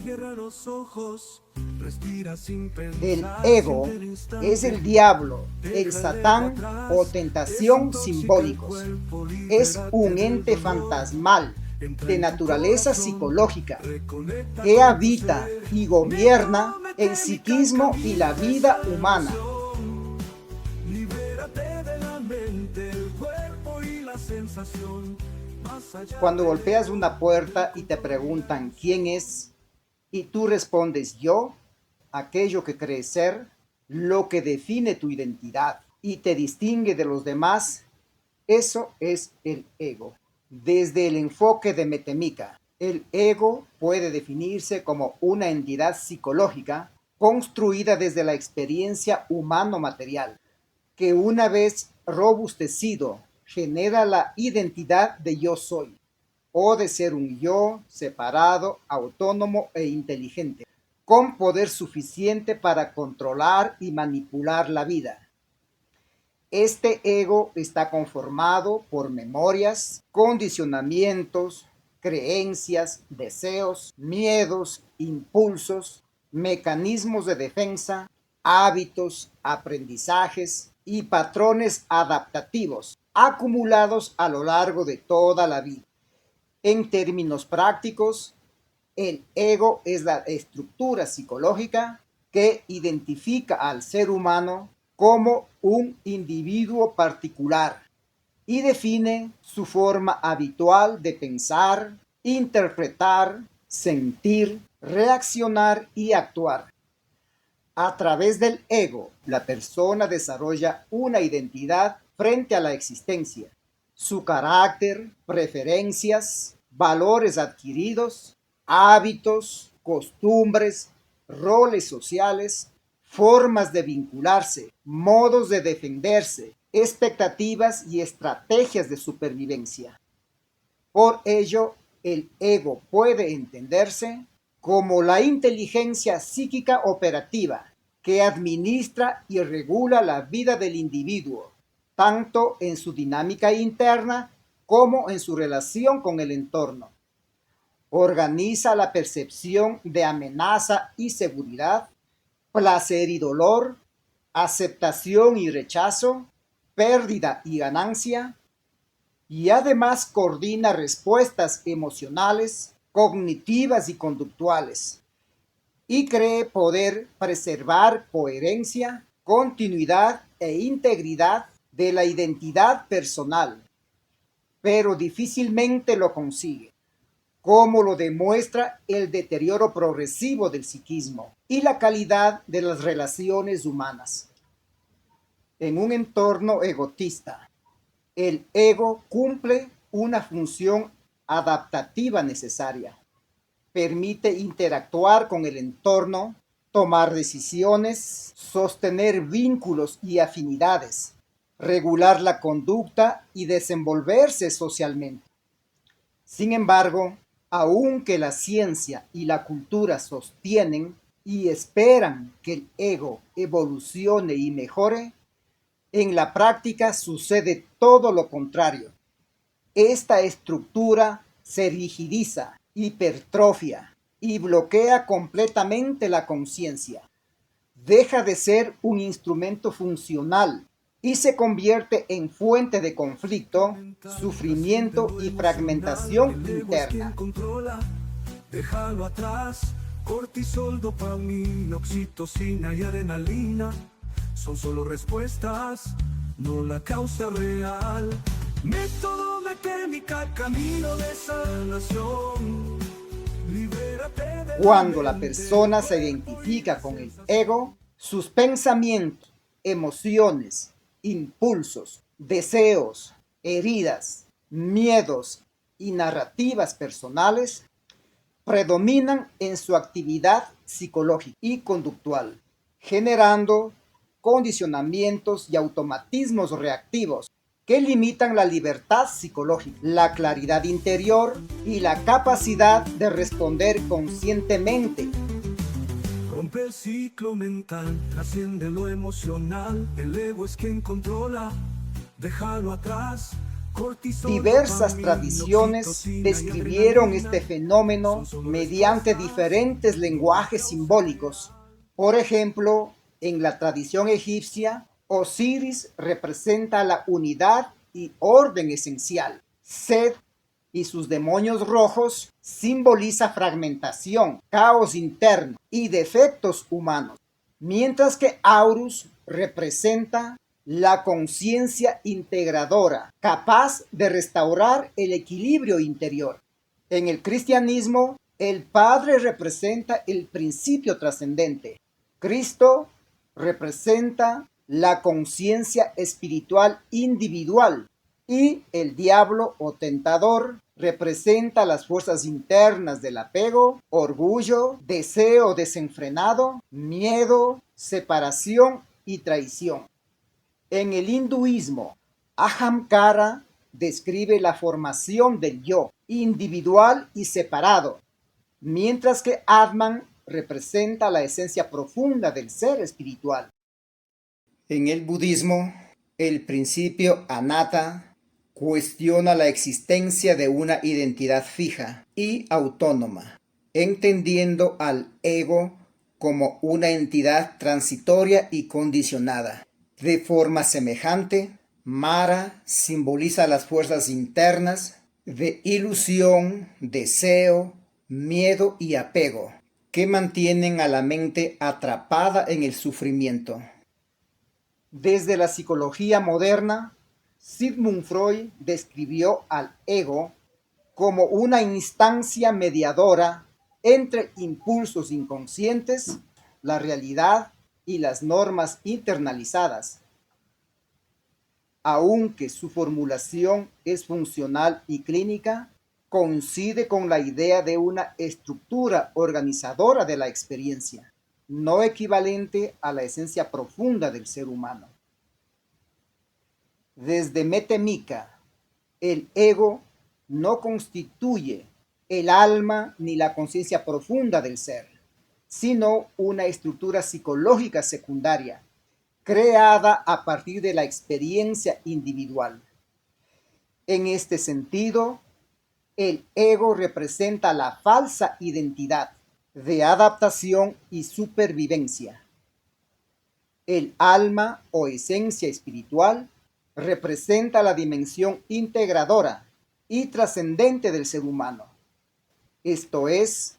Cierra los ojos, respira sin El pensar. ego Siente el instante, es el diablo, el deja el ego satán o atrás. tentación Desintoxica el simbólicos. cuerpo, Es libérate un del ente dolor. fantasmal Entra de en tu naturaleza corazón, psicológica reconecta que con tu habita ser. y gobierna el Méteme psiquismo y la camino de vida humana. sanación. Libérate de la mente, el cuerpo y la sensación. Más allá Cuando del golpeas ego, una puerta y te preguntan quién es, y tú respondes yo, aquello que crees ser, lo que define tu identidad y te distingue de los demás, eso es el ego. Desde el enfoque de Metemica, el ego puede definirse como una entidad psicológica construida desde la experiencia humano-material, que una vez robustecido genera la identidad de yo soy, o de ser un yo separado, autónomo e inteligente, con poder suficiente para controlar y manipular la vida. Este ego está conformado por memorias, condicionamientos, creencias, deseos, miedos, impulsos, mecanismos de defensa, hábitos, aprendizajes y patrones adaptativos acumulados a lo largo de toda la vida. En términos prácticos, el ego es la estructura psicológica que identifica al ser humano como un individuo particular y define su forma habitual de pensar, interpretar, sentir, reaccionar y actuar. A través del ego, la persona desarrolla una identidad frente a la existencia. Su carácter, preferencias, valores adquiridos, hábitos, costumbres, roles sociales, formas de vincularse, modos de defenderse, expectativas y estrategias de supervivencia. Por ello, el ego puede entenderse como la inteligencia psíquica operativa que administra y regula la vida del individuo, tanto en su dinámica interna como en su relación con el entorno. Organiza la percepción de amenaza y seguridad, placer y dolor, aceptación y rechazo, pérdida y ganancia, y además coordina respuestas emocionales, cognitivas y conductuales, y cree poder preservar coherencia, continuidad e integridad de la identidad personal, pero difícilmente lo consigue, como lo demuestra el deterioro progresivo del psiquismo y la calidad de las relaciones humanas. En un entorno egotista, el ego cumple una función adaptativa necesaria. Permite interactuar con el entorno, tomar decisiones, sostener vínculos y afinidades, regular la conducta y desenvolverse socialmente. Sin embargo, aunque la ciencia y la cultura sostienen y esperan que el ego evolucione y mejore, en la práctica sucede todo lo contrario. Esta estructura se rigidiza, hipertrofia y bloquea completamente la conciencia. Deja de ser un instrumento funcional y se convierte en fuente de conflicto, mental, trasciende sufrimiento lo y emocional. fragmentación El ego es quien interna. controla, déjalo atrás. Cortisol, dopamina, oxitocina y adrenalina son solo respuestas, no la causa real. Método Metemica, camino de sanación. Libérate de la Cuando la mente, el persona se cuerpo y la identifica con el sensación. ego, sus pensamientos, emociones, impulsos, deseos, heridas, miedos y narrativas personales predominan en su actividad psicológica y conductual, generando condicionamientos y automatismos reactivos que limitan la libertad psicológica, la claridad interior y la capacidad de responder conscientemente. Rompe el ciclo mental, trasciende lo emocional. El ego es quien controla, déjalo atrás. Diversas tradiciones describieron este fenómeno mediante diferentes lenguajes simbólicos. Por ejemplo, en la tradición egipcia, Osiris representa la unidad y orden esencial. Set y sus demonios rojos simboliza fragmentación, caos interno y defectos humanos, mientras que Horus representa la conciencia integradora, capaz de restaurar el equilibrio interior. En el cristianismo, el Padre representa el principio trascendente. Cristo representa la conciencia espiritual individual y el diablo o tentador representa las fuerzas internas del apego, orgullo, deseo desenfrenado, miedo, separación y traición. En el hinduismo, Ahamkara describe la formación del yo, individual y separado, mientras que Atman representa la esencia profunda del ser espiritual. En el budismo, el principio anatta cuestiona la existencia de una identidad fija y autónoma, entendiendo al ego como una entidad transitoria y condicionada. De forma semejante, Mara simboliza las fuerzas internas de ilusión, deseo, miedo y apego, que mantienen a la mente atrapada en el sufrimiento. Desde la psicología moderna, Sigmund Freud describió al ego como una instancia mediadora entre impulsos inconscientes, la realidad y las normas internalizadas. Aunque su formulación es funcional y clínica, coincide con la idea de una estructura organizadora de la experiencia, no equivalente a la esencia profunda del ser humano. Desde Metemika, el ego no constituye el alma ni la conciencia profunda del ser, sino una estructura psicológica secundaria, creada a partir de la experiencia individual. En este sentido, el ego representa la falsa identidad de adaptación y supervivencia. El alma o esencia espiritual representa la dimensión integradora y trascendente del ser humano. Esto es,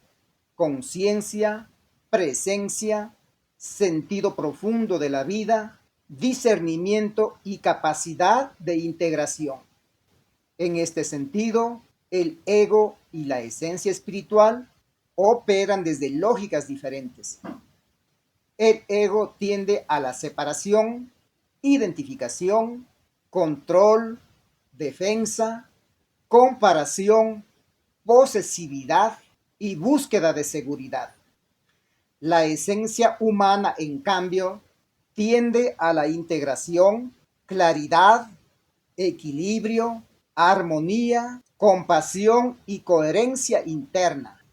conciencia, presencia, sentido profundo de la vida, discernimiento y capacidad de integración. En este sentido, el ego y la esencia espiritual operan desde lógicas diferentes. El ego tiende a la separación, identificación, control, defensa, comparación, posesividad y búsqueda de seguridad. La esencia humana, en cambio, tiende a la integración, claridad, equilibrio, armonía, compasión y coherencia interna.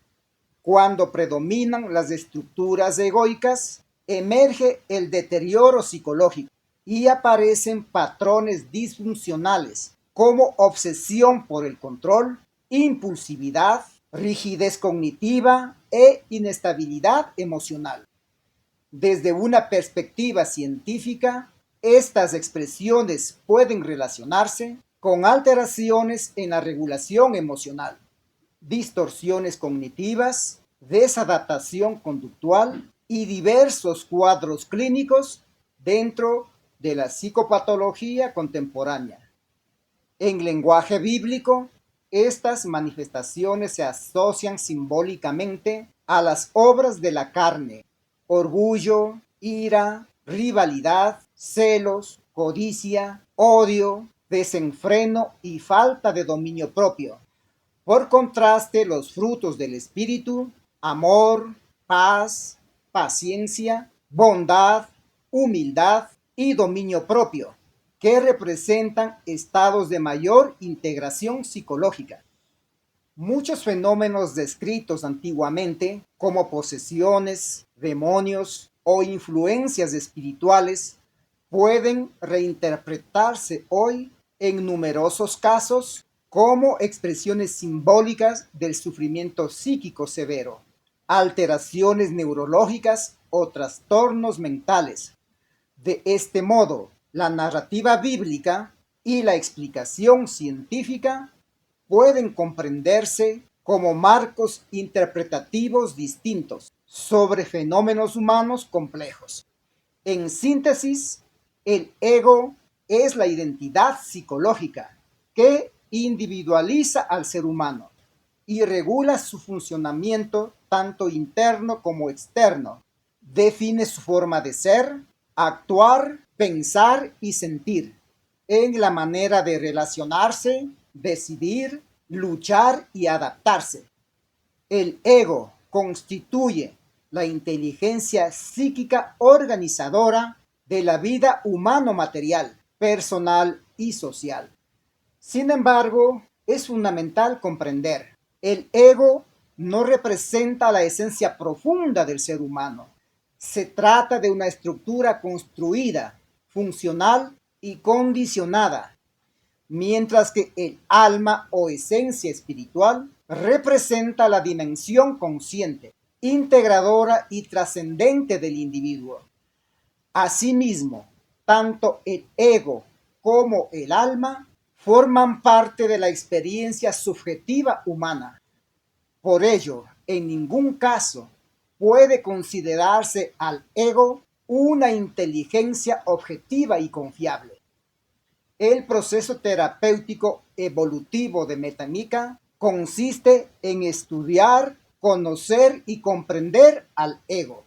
Cuando predominan las estructuras egoicas, emerge el deterioro psicológico y aparecen patrones disfuncionales como obsesión por el control, impulsividad, rigidez cognitiva e inestabilidad emocional. Desde una perspectiva científica, estas expresiones pueden relacionarse con alteraciones en la regulación emocional, distorsiones cognitivas, desadaptación conductual y diversos cuadros clínicos dentro de la psicopatología contemporánea. En lenguaje bíblico, estas manifestaciones se asocian simbólicamente a las obras de la carne: orgullo, ira, rivalidad, celos, codicia, odio, desenfreno y falta de dominio propio. Por contraste, los frutos del espíritu: amor, paz, paciencia, bondad, humildad y dominio propio, que representan estados de mayor integración psicológica. Muchos fenómenos descritos antiguamente, como posesiones, demonios o influencias espirituales, pueden reinterpretarse hoy en numerosos casos como expresiones simbólicas del sufrimiento psíquico severo, alteraciones neurológicas o trastornos mentales. De este modo, la narrativa bíblica y la explicación científica pueden comprenderse como marcos interpretativos distintos sobre fenómenos humanos complejos. En síntesis, el ego es la identidad psicológica que individualiza al ser humano y regula su funcionamiento tanto interno como externo. Define su forma de ser, actuar, pensar y sentir en la manera de relacionarse, decidir, luchar y adaptarse. El ego constituye la inteligencia psíquica organizadora de la vida humano-material, personal y social. Sin embargo, es fundamental comprender, el ego no representa la esencia profunda del ser humano. Se trata de una estructura construida, funcional y condicionada, mientras que el alma o esencia espiritual representa la dimensión consciente, integradora y trascendente del individuo. Asimismo, tanto el ego como el alma forman parte de la experiencia subjetiva humana. Por ello, en ningún caso puede considerarse al ego una inteligencia objetiva y confiable. El proceso terapéutico evolutivo de Metamika consiste en estudiar, conocer y comprender al ego,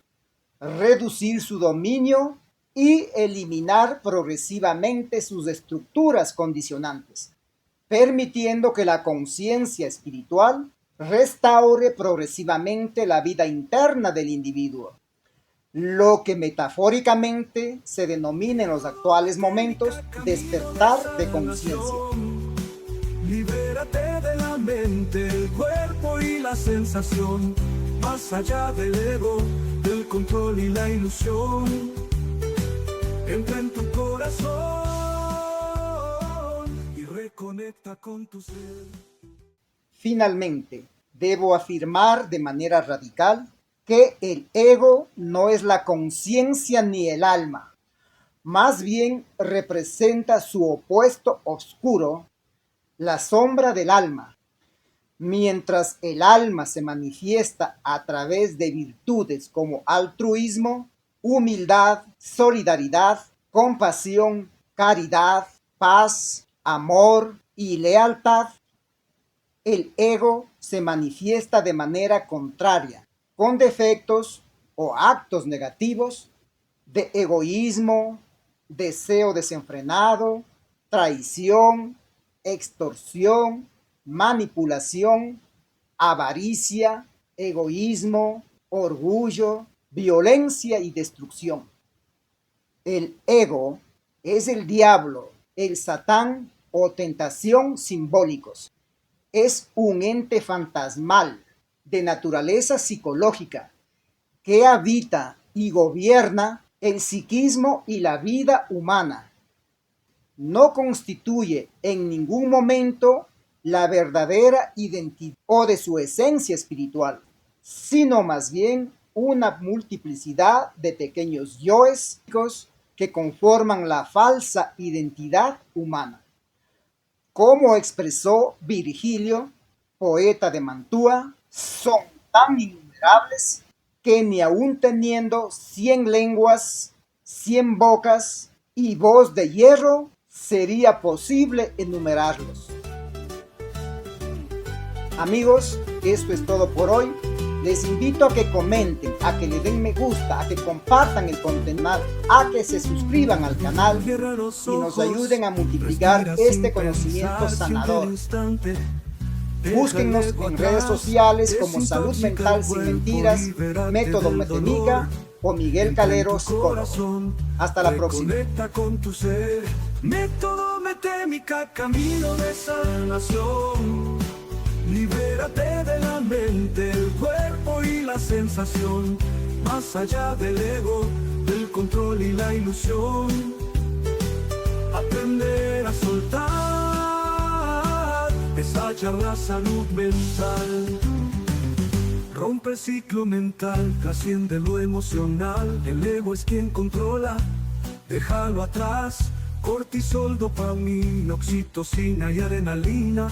reducir su dominio y eliminar progresivamente sus estructuras condicionantes, permitiendo que la conciencia espiritual restaure progresivamente la vida interna del individuo, lo que metafóricamente se denomina en los actuales momentos despertar de conciencia. Libérate de la mente, el cuerpo y la sensación, más allá del ego, del control y la ilusión. Entra en tu corazón y reconecta con tu ser. Finalmente, debo afirmar de manera radical que el ego no es la conciencia ni el alma, más bien representa su opuesto oscuro, la sombra del alma. Mientras el alma se manifiesta a través de virtudes como altruismo, humildad, solidaridad, compasión, caridad, paz, amor y lealtad, el ego se manifiesta de manera contraria, con defectos o actos negativos de egoísmo, deseo desenfrenado, traición, extorsión, manipulación, avaricia, egoísmo, orgullo, violencia y destrucción. El ego es el diablo, el satán o tentación simbólicos. Es un ente fantasmal de naturaleza psicológica que habita y gobierna el psiquismo y la vida humana. No constituye en ningún momento la verdadera identidad o de su esencia espiritual, sino más bien una multiplicidad de pequeños yoes que conforman la falsa identidad humana. Como expresó Virgilio, poeta de Mantua, son tan innumerables que ni aun teniendo 100 lenguas, 100 bocas y voz de hierro, sería posible enumerarlos. Amigos, esto es todo por hoy. Les invito a que comenten, a que le den me gusta, a que compartan el contenido, a que se suscriban al canal y nos ayuden a multiplicar este conocimiento sanador. Búsquennos en redes sociales como Salud Mental Sin Mentiras, Método Metamika o Miguel Calero, psicólogo. Hasta la próxima. Conecta con tu ser. Método Metamika, camino de sanación. Libérate de la mente, el cuerpo y la sensación, más allá del ego, del control y la ilusión. Aprender a soltar es hallar la salud mental. Rompe el ciclo mental, trasciende lo emocional. El ego es quien controla, déjalo atrás. Cortisol, dopamina, oxitocina y adrenalina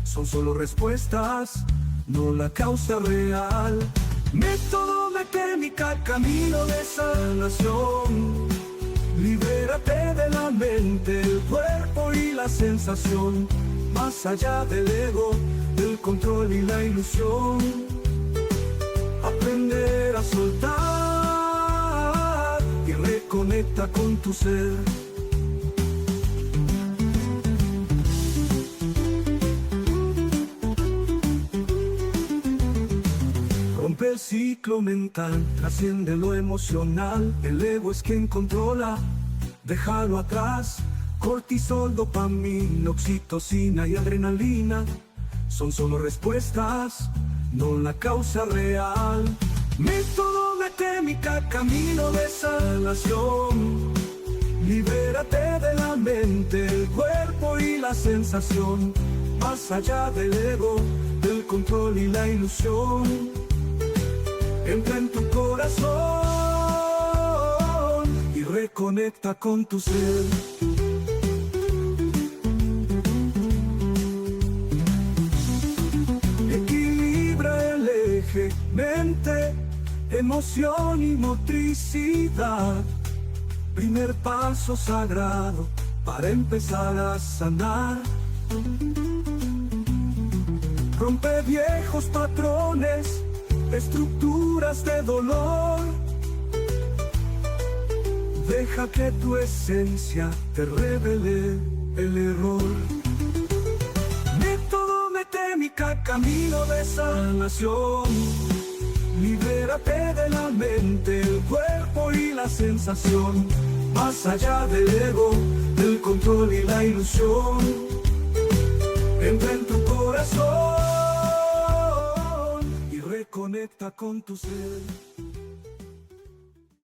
son solo respuestas, no la causa real. Método Metémica, camino de sanación. Libérate de la mente, el cuerpo y la sensación. Más allá del ego, del control y la ilusión. Aprender a soltar y reconecta con tu ser. Rompe el ciclo mental, trasciende lo emocional. El ego es quien controla, déjalo atrás. Cortisol, dopamina, oxitocina y adrenalina son solo respuestas, no la causa real. Método Metémica, camino de sanación. Libérate de la mente, el cuerpo y la sensación. Más allá del ego, del control y la ilusión. Entra en tu corazón y reconecta con tu ser. Equilibra el eje, mente, emoción y motricidad. Primer paso sagrado para empezar a sanar. Rompe viejos patrones, estructuras de dolor. Deja que tu esencia te revele el error. Método Metémica, camino de sanación. Libérate de la mente, el cuerpo y la sensación. Más allá del ego, del control y la ilusión. Entra en tu corazón. Conecta con tu ser.